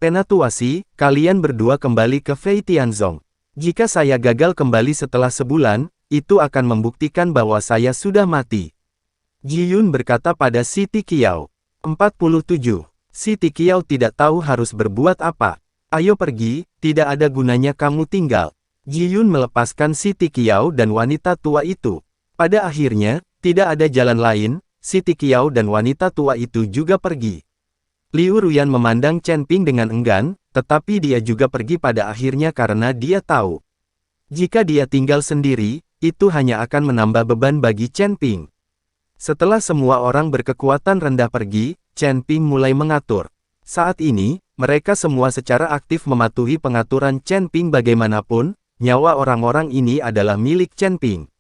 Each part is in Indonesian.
Penatuasi, kalian berdua kembali ke Fei Tianzong. Jika saya gagal kembali setelah sebulan, itu akan membuktikan bahwa saya sudah mati. Ji Yun berkata pada Siti Qiao. 47. Siti Qiao tidak tahu harus berbuat apa. Ayo pergi, tidak ada gunanya kamu tinggal. Ji Yun melepaskan Siti Qiao dan wanita tua itu. Pada akhirnya, tidak ada jalan lain, Siti Qiao dan wanita tua itu juga pergi. Liu Ruyan memandang Chen Ping dengan enggan, tetapi dia juga pergi pada akhirnya karena dia tahu. Jika dia tinggal sendiri, itu hanya akan menambah beban bagi Chen Ping. Setelah semua orang berkekuatan rendah pergi, Chen Ping mulai mengatur. Saat ini, mereka semua secara aktif mematuhi pengaturan Chen Ping bagaimanapun, nyawa orang-orang ini adalah milik Chen Ping.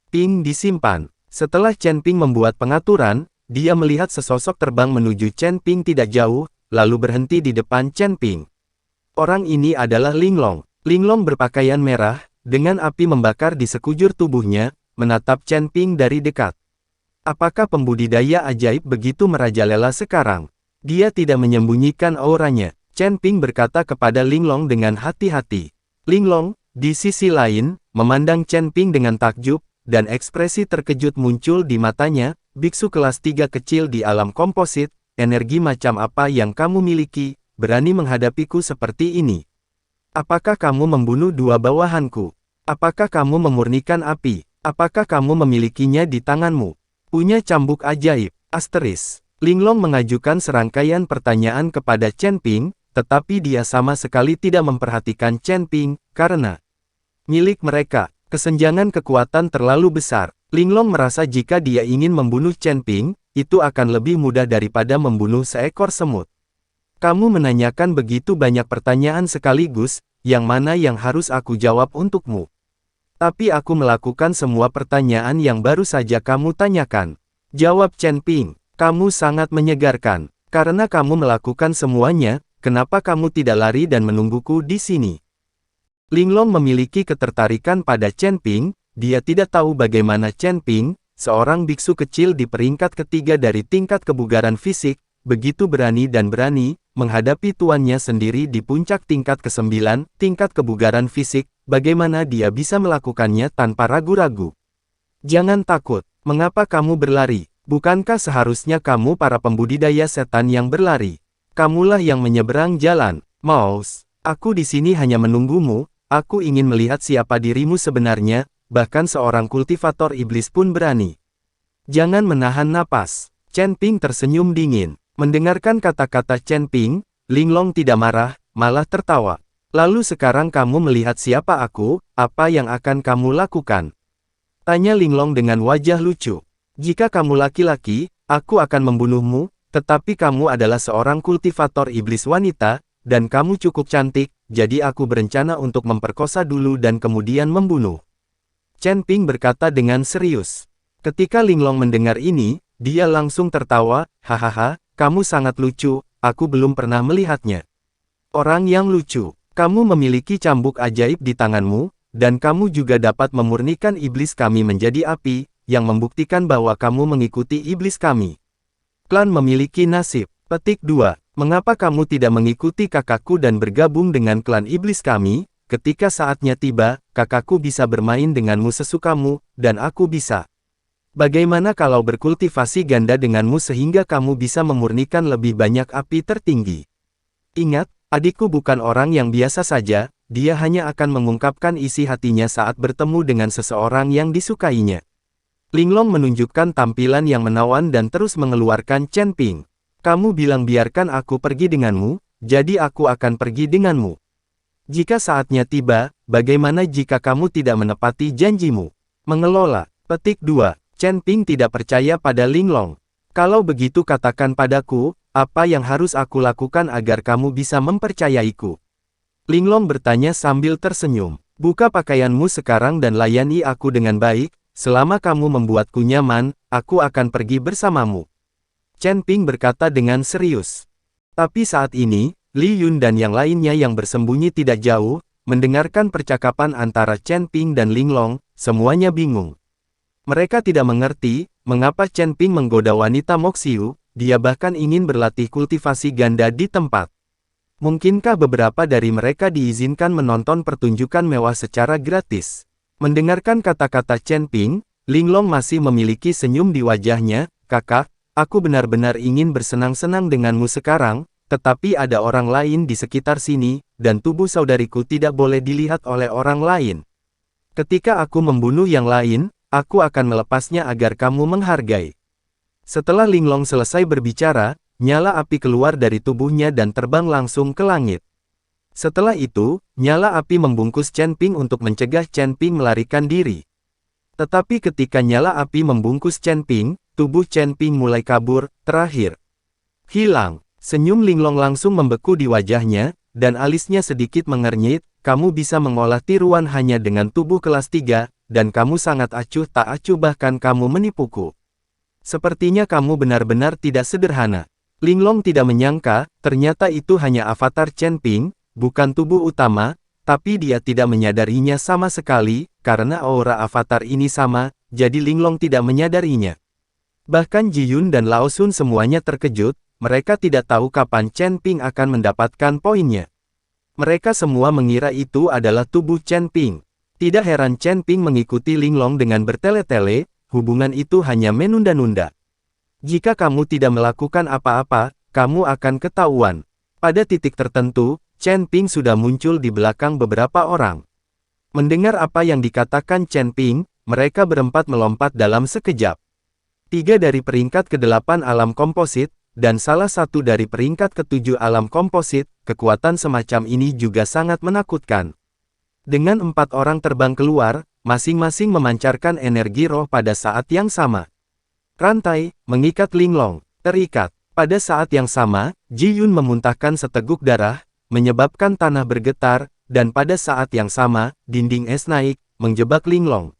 Ping disimpan. Setelah Chen Ping membuat pengaturan, dia melihat sesosok terbang menuju Chen Ping tidak jauh, lalu berhenti di depan Chen Ping. Orang ini adalah Linglong. Linglong berpakaian merah, dengan api membakar di sekujur tubuhnya, menatap Chen Ping dari dekat. Apakah pembudidaya ajaib begitu merajalela sekarang? Dia tidak menyembunyikan auranya. Chen Ping berkata kepada Linglong dengan hati-hati. Linglong, di sisi lain, memandang Chen Ping dengan takjub, dan ekspresi terkejut muncul di matanya. Biksu kelas 3 kecil di alam komposit, energi macam apa yang kamu miliki, berani menghadapiku seperti ini? Apakah kamu membunuh dua bawahanku? Apakah kamu memurnikan api? Apakah kamu memilikinya di tanganmu? Punya cambuk ajaib, asteris. Linglong mengajukan serangkaian pertanyaan kepada Chen Ping, tetapi dia sama sekali tidak memperhatikan Chen Ping, karena milik mereka, kesenjangan kekuatan terlalu besar. Linglong merasa jika dia ingin membunuh Chen Ping, itu akan lebih mudah daripada membunuh seekor semut. Kamu menanyakan begitu banyak pertanyaan sekaligus, yang mana yang harus aku jawab untukmu? Tapi aku melakukan semua pertanyaan yang baru saja kamu tanyakan. Jawab Chen Ping, kamu sangat menyegarkan. Karena kamu melakukan semuanya, kenapa kamu tidak lari dan menungguku di sini? Linglong memiliki ketertarikan pada Chen Ping. Dia tidak tahu bagaimana Chen Ping, seorang biksu kecil di peringkat ketiga dari tingkat kebugaran fisik, begitu berani dan berani, menghadapi tuannya sendiri di puncak tingkat ke-9, tingkat kebugaran fisik, bagaimana dia bisa melakukannya tanpa ragu-ragu. Jangan takut, mengapa kamu berlari? Bukankah seharusnya kamu para pembudidaya setan yang berlari? Kamulah yang menyeberang jalan, Mouse. Aku di sini hanya menunggumu, aku ingin melihat siapa dirimu sebenarnya. Bahkan seorang kultivator iblis pun berani. Jangan menahan napas. Chen Ping tersenyum dingin. Mendengarkan kata-kata Chen Ping, Linglong tidak marah, malah tertawa. Lalu sekarang kamu melihat siapa aku, apa yang akan kamu lakukan? Tanya Linglong dengan wajah lucu. Jika kamu laki-laki, aku akan membunuhmu, tetapi kamu adalah seorang kultivator iblis wanita, dan kamu cukup cantik, jadi aku berencana untuk memperkosa dulu dan kemudian membunuh. Chen Ping berkata dengan serius. Ketika Linglong mendengar ini, dia langsung tertawa, hahaha, kamu sangat lucu, aku belum pernah melihatnya. Orang yang lucu, kamu memiliki cambuk ajaib di tanganmu, dan kamu juga dapat memurnikan iblis kami menjadi api, yang membuktikan bahwa kamu mengikuti iblis kami. Klan memiliki nasib. Petik 2. Mengapa kamu tidak mengikuti kakakku dan bergabung dengan klan iblis kami? Ketika saatnya tiba, kakakku bisa bermain denganmu sesukamu, dan aku bisa. Bagaimana kalau berkultivasi ganda denganmu sehingga kamu bisa memurnikan lebih banyak api tertinggi? Ingat, adikku bukan orang yang biasa saja, dia hanya akan mengungkapkan isi hatinya saat bertemu dengan seseorang yang disukainya. Linglong menunjukkan tampilan yang menawan dan terus mengeluarkan Chen Ping. Kamu bilang biarkan aku pergi denganmu, jadi aku akan pergi denganmu. Jika saatnya tiba, bagaimana jika kamu tidak menepati janjimu? Mengelola. Petik 2. Chen Ping tidak percaya pada Linglong. Kalau begitu katakan padaku, apa yang harus aku lakukan agar kamu bisa mempercayaiku? Linglong bertanya sambil tersenyum. Buka pakaianmu sekarang dan layani aku dengan baik, selama kamu membuatku nyaman, aku akan pergi bersamamu. Chen Ping berkata dengan serius. Tapi saat ini, Li Yun dan yang lainnya yang bersembunyi tidak jauh, mendengarkan percakapan antara Chen Ping dan Linglong, semuanya bingung. Mereka tidak mengerti, mengapa Chen Ping menggoda wanita Moxiu, dia bahkan ingin berlatih kultivasi ganda di tempat. Mungkinkah beberapa dari mereka diizinkan menonton pertunjukan mewah secara gratis? Mendengarkan kata-kata Chen Ping, Linglong masih memiliki senyum di wajahnya. Kakak, aku benar-benar ingin bersenang-senang denganmu sekarang, tetapi ada orang lain di sekitar sini, dan tubuh saudariku tidak boleh dilihat oleh orang lain. Ketika aku membunuh yang lain, aku akan melepasnya agar kamu menghargai. Setelah Linglong selesai berbicara, nyala api keluar dari tubuhnya dan terbang langsung ke langit. Setelah itu, nyala api membungkus Chen Ping untuk mencegah Chen Ping melarikan diri. Tetapi ketika nyala api membungkus Chen Ping, tubuh Chen Ping mulai kabur, terakhir. Hilang. Senyum Linglong langsung membeku di wajahnya, dan alisnya sedikit mengernyit. Kamu bisa mengolah tiruan hanya dengan tubuh kelas 3, dan kamu sangat acuh tak acuh bahkan kamu menipuku. Sepertinya kamu benar-benar tidak sederhana. Linglong tidak menyangka, ternyata itu hanya avatar Chen Ping, bukan tubuh utama, tapi dia tidak menyadarinya sama sekali, karena aura avatar ini sama, jadi Linglong tidak menyadarinya. Bahkan Ji Yun dan Lao Sun semuanya terkejut, mereka tidak tahu kapan Chen Ping akan mendapatkan poinnya. Mereka semua mengira itu adalah tubuh Chen Ping. Tidak heran Chen Ping mengikuti Linglong dengan bertele-tele, hubungan itu hanya menunda-nunda. Jika kamu tidak melakukan apa-apa, kamu akan ketahuan. Pada titik tertentu, Chen Ping sudah muncul di belakang beberapa orang. Mendengar apa yang dikatakan Chen Ping, mereka berempat melompat dalam sekejap. 3 dari peringkat ke-8 alam komposit, dan salah satu dari peringkat ke-7 alam komposit, kekuatan semacam ini juga sangat menakutkan. Dengan 4 orang terbang keluar, masing-masing memancarkan energi roh pada saat yang sama. Rantai, mengikat Linglong, terikat. Pada saat yang sama, Ji Yun memuntahkan seteguk darah, menyebabkan tanah bergetar, dan pada saat yang sama, dinding es naik, menjebak Linglong.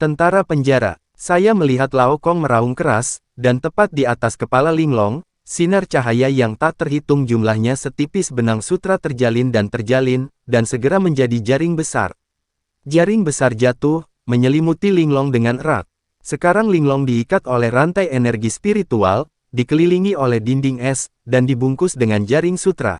Tentara penjara. Saya melihat Lao Kong meraung keras, dan tepat di atas kepala Linglong, sinar cahaya yang tak terhitung jumlahnya setipis benang sutra terjalin, dan segera menjadi jaring besar. Jaring besar jatuh, menyelimuti Linglong dengan erat. Sekarang Linglong diikat oleh rantai energi spiritual, dikelilingi oleh dinding es, dan dibungkus dengan jaring sutra.